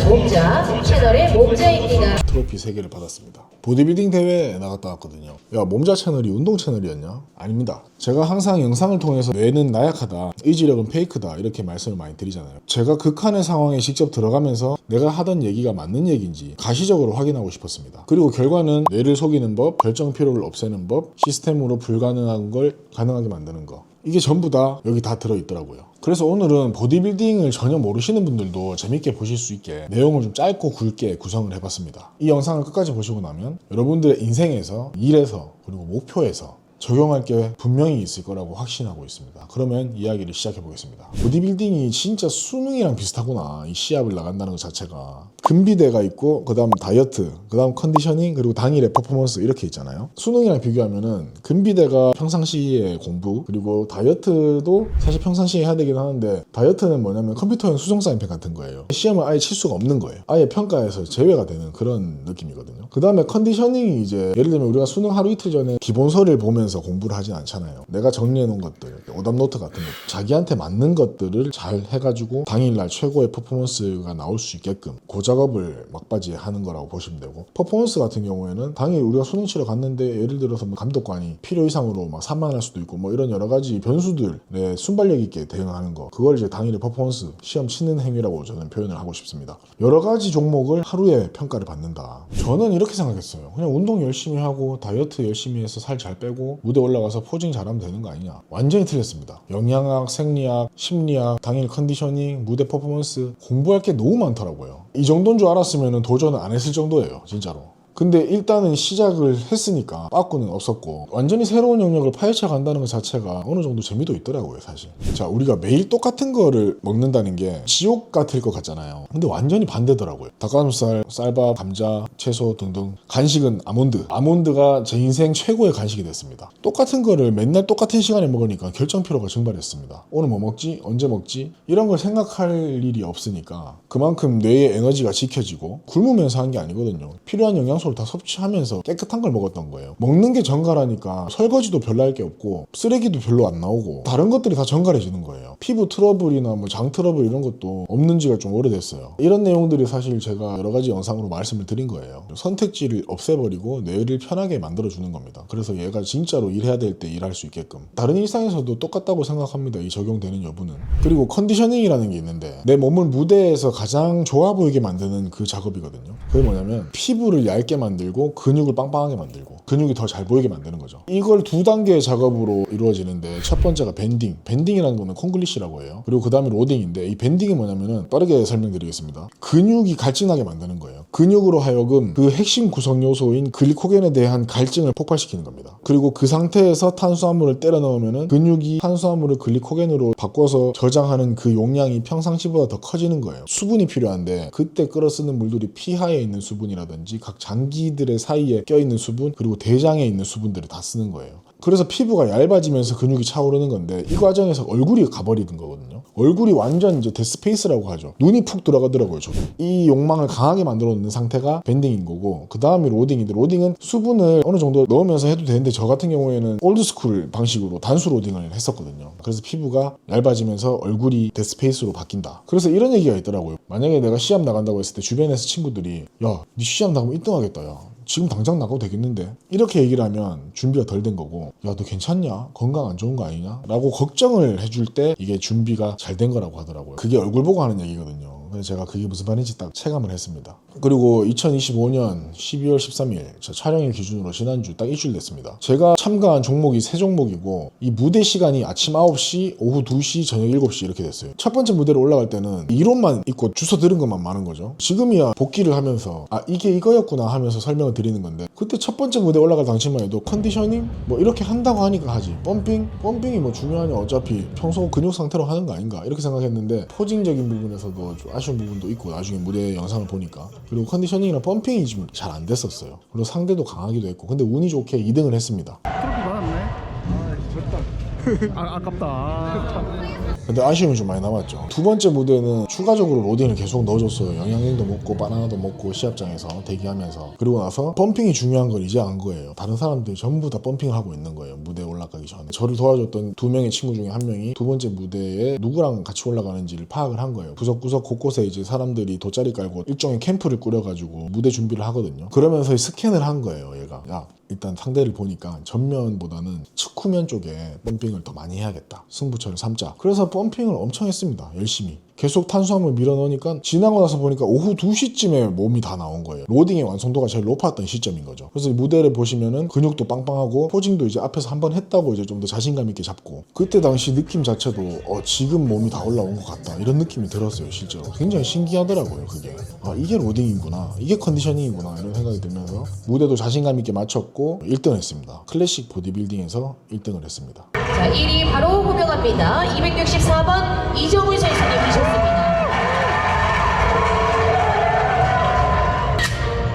몸자 채널의 몸자입니다. 트로피 3개를 받았습니다. 보디빌딩 대회에 나갔다 왔거든요. 야, 몸자 채널이 운동 채널이었냐? 아닙니다. 제가 항상 영상을 통해서 뇌는 나약하다, 의지력은 페이크다 이렇게 말씀을 많이 드리잖아요. 제가 극한의 상황에 직접 들어가면서 내가 하던 얘기가 맞는 얘기인지 가시적으로 확인하고 싶었습니다. 그리고 결과는 뇌를 속이는 법, 결정 피로를 없애는 법, 시스템으로 불가능한 걸 가능하게 만드는 거, 이게 전부 다 여기 다 들어있더라고요. 그래서 오늘은 보디빌딩을 전혀 모르시는 분들도 재밌게 보실 수 있게 내용을 좀 짧고 굵게 구성을 해봤습니다. 이 영상을 끝까지 보시고 나면 여러분들의 인생에서, 일에서, 그리고 목표에서 적용할 게 분명히 있을 거라고 확신하고 있습니다. 그러면 이야기를 시작해 보겠습니다. 보디빌딩이 진짜 수능이랑 비슷하구나. 이 시합을 나간다는 것 자체가. 근비대가 있고, 그 다음 다이어트, 그 다음 컨디셔닝, 그리고 당일의 퍼포먼스 이렇게 있잖아요. 수능이랑 비교하면은 근비대가 평상시에 공부, 그리고 다이어트도 사실 평상시에 해야 되긴 하는데, 다이어트는 뭐냐면 컴퓨터용 수정 사인펜 같은 거예요. 시험을 아예 칠 수가 없는 거예요. 아예 평가에서 제외가 되는 그런 느낌이거든요. 그 다음에 컨디셔닝이 이제 예를 들면 우리가 수능 하루 이틀 전에 기본서를 보면서 공부를 하진 않잖아요. 내가 정리해 놓은 것들, 오답노트 같은 거, 자기한테 맞는 것들을 잘 해가지고 당일날 최고의 퍼포먼스가 나올 수 있게끔 그 작업을 막바지에 하는 거라고 보시면 되고, 퍼포먼스 같은 경우에는 당일 우리가 수능 치러 갔는데 예를 들어서 뭐 감독관이 필요 이상으로 막 산만할 수도 있고 뭐 이런 여러 가지 변수들에 순발력 있게 대응하는 거, 그걸 이제 당일의 퍼포먼스, 시험 치는 행위라고 저는 표현을 하고 싶습니다. 여러 가지 종목을 하루에 평가를 받는다. 저는 이렇게 생각했어요. 그냥 운동 열심히 하고 다이어트 열심히 해서 살 잘 빼고 무대 올라가서 포징 잘하면 되는 거 아니냐. 완전히 틀렸습니다. 영양학, 생리학, 심리학, 당일 컨디셔닝, 무대 퍼포먼스, 공부할 게 너무 많더라고요. 이 정도인 줄 알았으면 도전을 안 했을 정도예요, 진짜로. 근데 일단은 시작을 했으니까 빠꾸는 없었고, 완전히 새로운 영역을 파헤쳐 간다는 것 자체가 어느 정도 재미도 있더라고요, 사실. 자, 우리가 매일 똑같은 거를 먹는다는 게 지옥 같을 것 같잖아요. 근데 완전히 반대더라고요. 닭가슴살, 쌀밥, 감자, 채소 등등. 간식은 아몬드. 아몬드가 제 인생 최고의 간식이 됐습니다. 똑같은 거를 맨날 똑같은 시간에 먹으니까 결정 피로가 증발했습니다. 오늘 뭐 먹지? 언제 먹지? 이런 걸 생각할 일이 없으니까 그만큼 뇌의 에너지가 지켜지고, 굶으면서 한 게 아니거든요. 필요한 영양소를 다 섭취하면서 깨끗한 걸 먹었던 거예요. 먹는 게 정갈하니까 설거지도 별로 할 게 없고 쓰레기도 별로 안 나오고 다른 것들이 다 정갈해지는 거예요. 피부 트러블이나 뭐 장 트러블 이런 것도 없는 지가 좀 오래됐어요. 이런 내용들이 사실 제가 여러 가지 영상으로 말씀을 드린 거예요. 선택지를 없애버리고 뇌를 편하게 만들어주는 겁니다. 그래서 얘가 진짜로 일해야 될 때 일할 수 있게끔. 다른 일상에서도 똑같다고 생각합니다. 이 적용되는 여부는. 그리고 컨디셔닝이라는 게 있는데, 내 몸을 무대에서 가장 좋아 보이게 만드는 그 작업이거든요. 그게 뭐냐면 피부를 얇게 만들고 근육을 빵빵하게 만들고 근육이 더 잘 보이게 만드는 거죠. 이걸 2단계의 작업으로 이루어지는데, 첫 번째가 밴딩. 밴딩이라는 거는 콩글리시라고 해요. 그리고 그 다음에 로딩인데, 이 밴딩이 뭐냐면은 빠르게 설명드리겠습니다. 근육이 갈증나게 만드는 거예요. 근육으로 하여금 그 핵심 구성 요소인 글리코겐에 대한 갈증을 폭발시키는 겁니다. 그리고 그 상태에서 탄수화물을 때려 넣으면은 근육이 탄수화물을 글리코겐으로 바꿔서 저장하는 그 용량이 평상시보다 더 커지는 거예요. 수분이 필요한데 그때 끌어쓰는 물들이 피하에 있는 수분이라든지 각 장기들의 사이에 껴있는 수분, 그리고 대장에 있는 수분들을 다 쓰는 거예요. 그래서 피부가 얇아지면서 근육이 차오르는 건데, 이 과정에서 얼굴이 가버리는 거거든요. 얼굴이 완전 이제 데스페이스라고 하죠. 눈이 푹 들어가더라고요, 저도. 이 욕망을 강하게 만들어 놓는 상태가 밴딩인 거고, 그 다음이 로딩인데, 로딩은 수분을 어느 정도 넣으면서 해도 되는데, 저 같은 경우에는 올드스쿨 방식으로 단수 로딩을 했었거든요. 그래서 피부가 얇아지면서 얼굴이 데스페이스로 바뀐다. 그래서 이런 얘기가 있더라고요. 만약에 내가 시합 나간다고 했을 때 주변에서 친구들이, 야, 니 시합 나가면 1등 하겠다, 야. 지금 당장 나가도 되겠는데? 이렇게 얘기를 하면 준비가 덜 된 거고, 야, 너 괜찮냐? 건강 안 좋은 거 아니냐? 라고 걱정을 해줄 때 이게 준비가 잘 된 거라고 하더라고요. 그게 얼굴 보고 하는 얘기거든요. 그래서 제가 그게 무슨 말인지 딱 체감을 했습니다. 그리고 2025년 12월 13일 저 촬영일 기준으로 지난주 딱 일주일 됐습니다. 제가 참가한 종목이 3종목이고, 이 무대 시간이 아침 9시, 오후 2시, 저녁 7시 이렇게 됐어요. 첫 번째 무대로 올라갈 때는 이론만 있고 주워 들은 것만 많은 거죠. 지금이야 복귀를 하면서 아, 이게 이거였구나 하면서 설명을 드리는 건데, 그때 첫 번째 무대 올라갈 당시만 해도 컨디셔닝 뭐 이렇게 한다고 하니까 하지, 펌핑이 뭐 중요하냐, 어차피 평소 근육 상태로 하는 거 아닌가 이렇게 생각했는데, 포징적인 부분에서도 좀 아쉬운 부분도 있고, 나중에 무대 영상을 보니까. 그리고 컨디셔닝이랑 펌핑이 좀 잘 안 됐었어요. 그리고 상대도 강하기도 했고, 근데 운이 좋게 2등을 했습니다. 트로피 받았네. 아, 졌다. 아깝다. 근데 아쉬움이 좀 많이 남았죠. 두 번째 무대는 추가적으로 로딩을 계속 넣어줬어요. 영양갱도 먹고 바나나도 먹고 시합장에서 대기하면서. 그리고 나서 펌핑이 중요한 걸 이제 안 거예요. 다른 사람들이 전부 다 펌핑을 하고 있는 거예요. 무대에 올라가기 전에. 저를 도와줬던 두 명의 친구 중에 한 명이 두 번째 무대에 누구랑 같이 올라가는지를 파악을 한 거예요. 구석구석 곳곳에 이제 사람들이 돗자리 깔고 일종의 캠프를 꾸려가지고 무대 준비를 하거든요. 그러면서 스캔을 한 거예요. 얘가 야 일단 상대를 보니까 전면보다는 측후면 쪽에 펌핑을 더 많이 해야겠다. 승부처를 삼자. 그래서 펌핑을 엄청 했습니다. 열심히. 계속 탄수화물 밀어넣으니까 지나고 나서 보니까 오후 2시쯤에 몸이 다 나온 거예요. 로딩의 완성도가 제일 높았던 시점인 거죠. 그래서 무대를 보시면은 근육도 빵빵하고 포징도 이제 앞에서 한번 했다고 이제 좀 더 자신감 있게 잡고 그때 당시 느낌 자체도 지금 몸이 다 올라온 것 같다 이런 느낌이 들었어요. 실제로 굉장히 신기하더라고요. 그게 이게 로딩이구나 이게 컨디셔닝이구나 이런 생각이 들면서 무대도 자신감 있게 마쳤고 1등을 했습니다. 클래식 보디빌딩에서 1등을 했습니다. 자, 1위 바로 호명합니다. 264번 이정훈 선수님이셨습니다.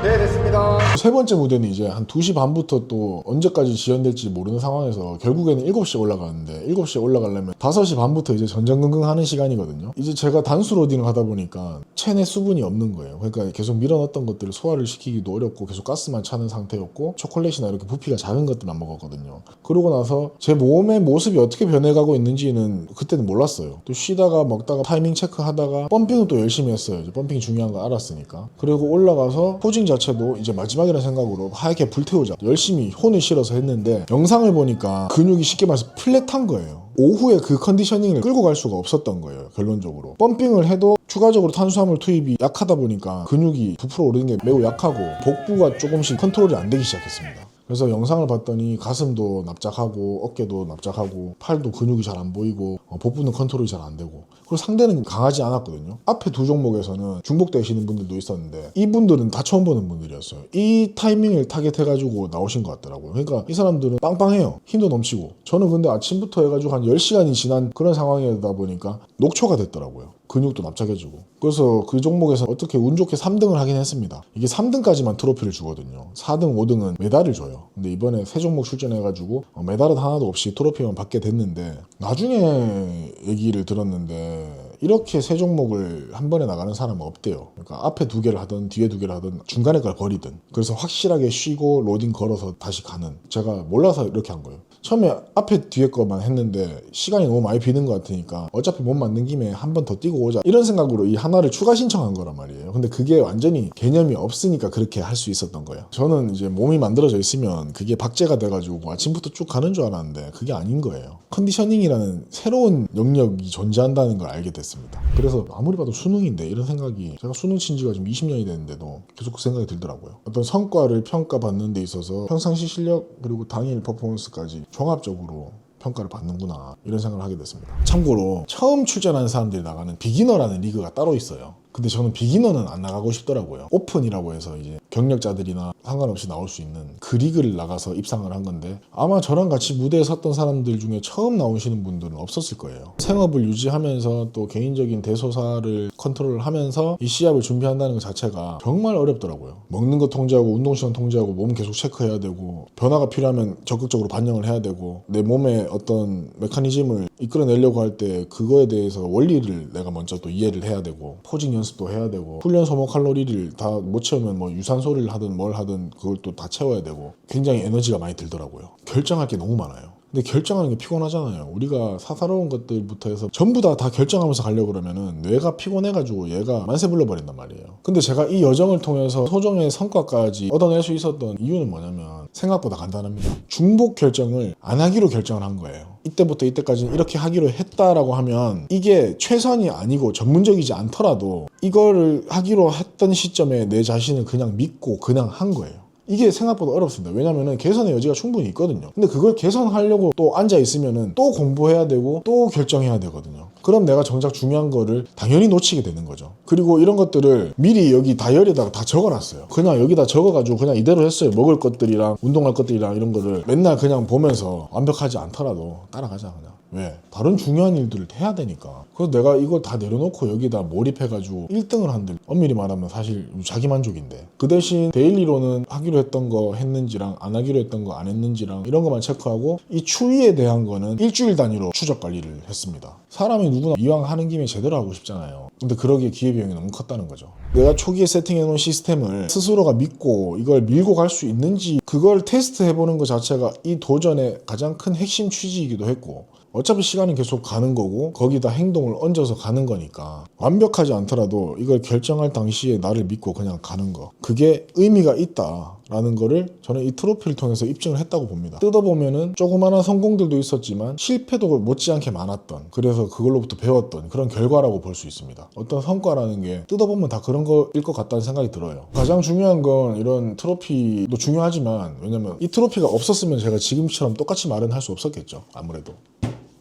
네, 됐습니다. 세 번째 무대는 이제 한 2시 반부터 또 언제까지 지연될지 모르는 상황에서 결국에는 7시에 올라가는데 7시에 올라가려면 5시 반부터 이제 전전긍긍 하는 시간이거든요. 이제 제가 단수 로딩을 하다 보니까 체내 수분이 없는 거예요. 그러니까 계속 밀어넣었던 것들을 소화를 시키기도 어렵고 계속 가스만 차는 상태였고 초콜릿이나 이렇게 부피가 작은 것들만 먹었거든요. 그러고 나서 제 몸의 모습이 어떻게 변해가고 있는지는 그때는 몰랐어요. 또 쉬다가 먹다가 타이밍 체크하다가 펌핑은 또 열심히 했어요. 이제 펌핑이 중요한 거 알았으니까. 그리고 올라가서 포징 자체도 이제 마지막이라는 생각으로 하얗게 불태우자 열심히 혼을 실어서 했는데 영상을 보니까 근육이 쉽게 말해서 플랫한 거예요. 오후에 그 컨디셔닝을 끌고 갈 수가 없었던 거예요. 결론적으로 펌핑을 해도 추가적으로 탄수화물 투입이 약하다 보니까 근육이 부풀어 오르는 게 매우 약하고 복부가 조금씩 컨트롤이 안 되기 시작했습니다. 그래서 영상을 봤더니 가슴도 납작하고 어깨도 납작하고 팔도 근육이 잘 안 보이고 복부는 컨트롤이 잘 안 되고 그리고 상대는 강하지 않았거든요. 앞에 두 종목에서는 중복되시는 분들도 있었는데 이분들은 다 처음 보는 분들이었어요. 이 타이밍을 타겟해가지고 나오신 것 같더라고요. 그러니까 이 사람들은 빵빵해요. 힘도 넘치고 저는 근데 아침부터 해가지고 한 10시간이 지난 그런 상황이다 보니까 녹초가 됐더라고요. 근육도 납작해지고 그래서 그 종목에서 어떻게 운 좋게 3등을 하긴 했습니다. 이게 3등까지만 트로피를 주거든요. 4등, 5등은 메달을 줘요. 근데 이번에 세 종목 출전해가지고 메달은 하나도 없이 트로피만 받게 됐는데 나중에 얘기를 들었는데 이렇게 세 종목을 한 번에 나가는 사람은 없대요. 그러니까 앞에 두 개를 하든 뒤에 두 개를 하든 중간에 걸 버리든 그래서 확실하게 쉬고 로딩 걸어서 다시 가는 제가 몰라서 이렇게 한 거예요. 처음에 앞에 뒤에 거만 했는데 시간이 너무 많이 비는 것 같으니까 어차피 못 맞는 김에 한 번 더 뛰고 오자 이런 생각으로 이 하나를 추가 신청한 거란 말이에요. 근데 그게 완전히 개념이 없으니까 그렇게 할 수 있었던 거예요. 저는 이제 몸이 만들어져 있으면 그게 박제가 돼가지고 아침부터 쭉 가는 줄 알았는데 그게 아닌 거예요. 컨디셔닝이라는 새로운 영역이 존재한다는 걸 알게 됐습니다. 그래서 아무리 봐도 수능인데 이런 생각이 제가 수능 친 지가 지금 20년이 됐는데도 계속 그 생각이 들더라고요. 어떤 성과를 평가받는 데 있어서 평상시 실력 그리고 당일 퍼포먼스까지 종합적으로 평가를 받는구나 이런 생각을 하게 됐습니다. 참고로 처음 출전하는 사람들이 나가는 비기너라는 리그가 따로 있어요. 근데 저는 비기너는 안 나가고 싶더라고요. 오픈이라고 해서 이제 경력자들이나 상관없이 나올 수 있는 그 리그를 나가서 입상을 한 건데 아마 저랑 같이 무대에 섰던 사람들 중에 처음 나오시는 분들은 없었을 거예요. 생업을 유지하면서 또 개인적인 대소사를 컨트롤하면서 이 시합을 준비한다는 것 자체가 정말 어렵더라고요. 먹는 거 통제하고 운동시간 통제하고 몸 계속 체크해야 되고 변화가 필요하면 적극적으로 반영을 해야 되고 내 몸의 어떤 메커니즘을 이끌어내려고 할 때 그거에 대해서 원리를 내가 먼저 또 이해를 해야 되고 포징 연습도 해야 되고 훈련 소모 칼로리를 다 못 채우면 뭐 유산소를 하든 뭘 하든 그걸 또 다 채워야 되고 굉장히 에너지가 많이 들더라고요. 결정할 게 너무 많아요. 근데 결정하는 게 피곤하잖아요. 우리가 사사로운 것들부터 해서 전부 다 결정하면서 가려고 그러면은 뇌가 피곤해가지고 얘가 만세 불러버린단 말이에요. 근데 제가 이 여정을 통해서 소정의 성과까지 얻어낼 수 있었던 이유는 뭐냐면 생각보다 간단합니다. 중복 결정을 안 하기로 결정을 한 거예요. 이때부터 이때까지는 이렇게 하기로 했다라고 하면 이게 최선이 아니고 전문적이지 않더라도 이거를 하기로 했던 시점에 내 자신을 그냥 믿고 그냥 한 거예요. 이게 생각보다 어렵습니다. 왜냐면은 개선의 여지가 충분히 있거든요. 근데 그걸 개선하려고 또 앉아 있으면은 또 공부해야 되고 또 결정해야 되거든요. 그럼 내가 정작 중요한 거를 당연히 놓치게 되는 거죠. 그리고 이런 것들을 미리 여기 다이어리에다가 다 적어놨어요. 그냥 여기다 적어가지고 그냥 이대로 했어요. 먹을 것들이랑 운동할 것들이랑 이런 거를 맨날 그냥 보면서 완벽하지 않더라도 따라가자 그냥. 왜? 다른 중요한 일들을 해야 되니까. 그래서 내가 이걸 다 내려놓고 여기다 몰입해가지고 1등을 한들 엄밀히 말하면 사실 자기 만족인데, 그 대신 데일리로는 하기로 했던 거 했는지랑 안 하기로 했던 거 안 했는지랑 이런 것만 체크하고 이 추위에 대한 거는 일주일 단위로 추적 관리를 했습니다. 사람이 누구나 이왕 하는 김에 제대로 하고 싶잖아요. 근데 그러기에 기회비용이 너무 컸다는 거죠. 내가 초기에 세팅해놓은 시스템을 스스로가 믿고 이걸 밀고 갈 수 있는지 그걸 테스트해보는 것 자체가 이 도전의 가장 큰 핵심 취지이기도 했고, 어차피 시간은 계속 가는 거고 거기다 행동을 얹어서 가는 거니까 완벽하지 않더라도 이걸 결정할 당시에 나를 믿고 그냥 가는 거, 그게 의미가 있다라는 거를 저는 이 트로피를 통해서 입증을 했다고 봅니다. 뜯어보면은 조그마한 성공들도 있었지만 실패도 못지않게 많았던, 그래서 그걸로부터 배웠던 그런 결과라고 볼 수 있습니다. 어떤 성과라는 게 뜯어보면 다 그런 거일 것 같다는 생각이 들어요. 가장 중요한 건 이런 트로피도 중요하지만, 왜냐면 이 트로피가 없었으면 제가 지금처럼 똑같이 말은 할 수 없었겠죠, 아무래도.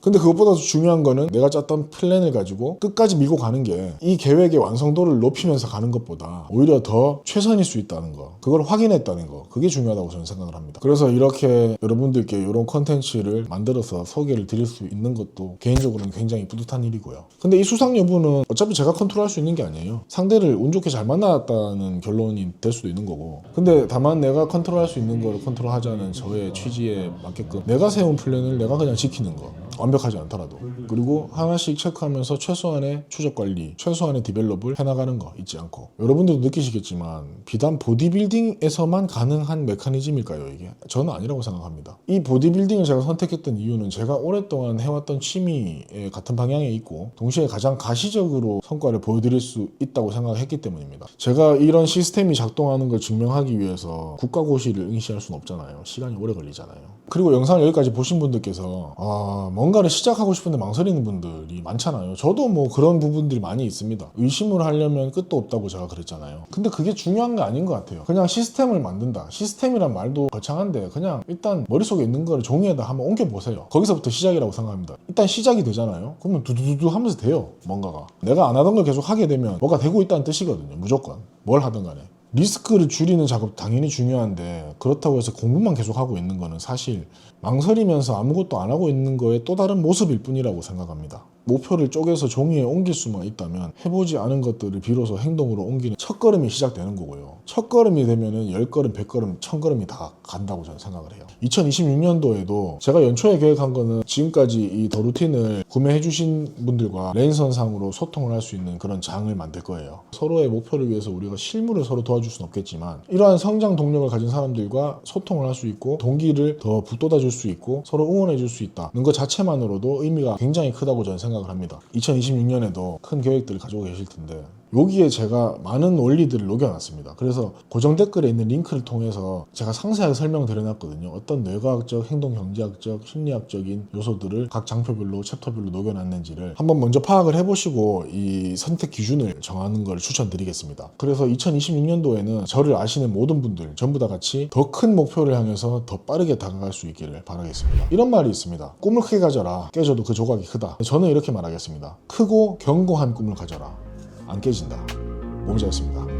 근데 그것보다 중요한 거는 내가 짰던 플랜을 가지고 끝까지 밀고 가는 게 이 계획의 완성도를 높이면서 가는 것보다 오히려 더 최선일 수 있다는 거, 그걸 확인했다는 거, 그게 중요하다고 저는 생각을 합니다. 그래서 이렇게 여러분들께 이런 컨텐츠를 만들어서 소개를 드릴 수 있는 것도 개인적으로는 굉장히 뿌듯한 일이고요. 근데 이 수상 여부는 어차피 제가 컨트롤할 수 있는 게 아니에요. 상대를 운 좋게 잘 만났다는 결론이 될 수도 있는 거고, 근데 다만 내가 컨트롤할 수 있는 걸 컨트롤하자는 저의 취지에 맞게끔 내가 세운 플랜을 내가 그냥 지키는 거, 완벽하지 않더라도, 그리고 하나씩 체크하면서 최소한의 추적 관리, 최소한의 디벨롭을 해나가는 거 잊지 않고. 여러분들도 느끼시겠지만 비단 보디빌딩에서만 가능한 메커니즘일까요? 이게 저는 아니라고 생각합니다. 이 보디빌딩을 제가 선택했던 이유는 제가 오랫동안 해왔던 취미의 같은 방향에 있고 동시에 가장 가시적으로 성과를 보여드릴 수 있다고 생각했기 때문입니다. 제가 이런 시스템이 작동하는 걸 증명하기 위해서 국가고시를 응시할 수는 없잖아요. 시간이 오래 걸리잖아요. 그리고 영상을 여기까지 보신 분들께서 뭔가를 시작하고 싶은데 망설이는 분들이 많잖아요. 저도 뭐 그런 부분들이 많이 있습니다. 의심을 하려면 끝도 없다고 제가 그랬잖아요. 근데 그게 중요한 게 아닌 것 같아요. 그냥 시스템을 만든다, 시스템이란 말도 거창한데 그냥 일단 머릿속에 있는 거를 종이에다 한번 옮겨보세요. 거기서부터 시작이라고 생각합니다. 일단 시작이 되잖아요. 그러면 두두두두 하면서 돼요. 뭔가가. 내가 안 하던 걸 계속 하게 되면 뭐가 되고 있다는 뜻이거든요. 무조건 뭘 하든 간에. 리스크를 줄이는 작업 당연히 중요한데, 그렇다고 해서 공부만 계속 하고 있는 거는 사실 망설이면서 아무것도 안 하고 있는 거의 또 다른 모습일 뿐이라고 생각합니다. 목표를 쪼개서 종이에 옮길 수만 있다면 해보지 않은 것들을 비로소 행동으로 옮기는 첫걸음이 시작되는 거고요. 첫걸음이 되면은 10걸음, 100걸음, 1000걸음이 다 간다고 저는 생각을 해요. 2026년도에도 제가 연초에 계획한 거는 지금까지 이 더 루틴을 구매해 주신 분들과 랜선상으로 소통을 할 수 있는 그런 장을 만들 거예요. 서로의 목표를 위해서 우리가 실무를 서로 도와줄 수는 없겠지만 이러한 성장 동력을 가진 사람들과 소통을 할 수 있고 동기를 더 북돋아 줄 수 있고 서로 응원해 줄 수 있다는 것 자체만으로도 의미가 굉장히 크다고 저는 생각을 합니다. 2026년에도 큰 계획들을 가지고 계실 텐데 여기에 제가 많은 원리들을 녹여놨습니다. 그래서 고정 댓글에 있는 링크를 통해서 제가 상세하게 설명드려놨거든요. 어떤 뇌과학적, 행동경제학적, 심리학적인 요소들을 각 장표별로, 챕터별로 녹여놨는지를 한번 먼저 파악을 해보시고 이 선택 기준을 정하는 걸 추천드리겠습니다. 그래서 2026년도에는 저를 아시는 모든 분들 전부 다 같이 더 큰 목표를 향해서 더 빠르게 다가갈 수 있기를 바라겠습니다. 이런 말이 있습니다. 꿈을 크게 가져라. 깨져도 그 조각이 크다. 저는 이렇게 말하겠습니다. 크고 견고한 꿈을 가져라. 안 깨진다. 몸자였습니다.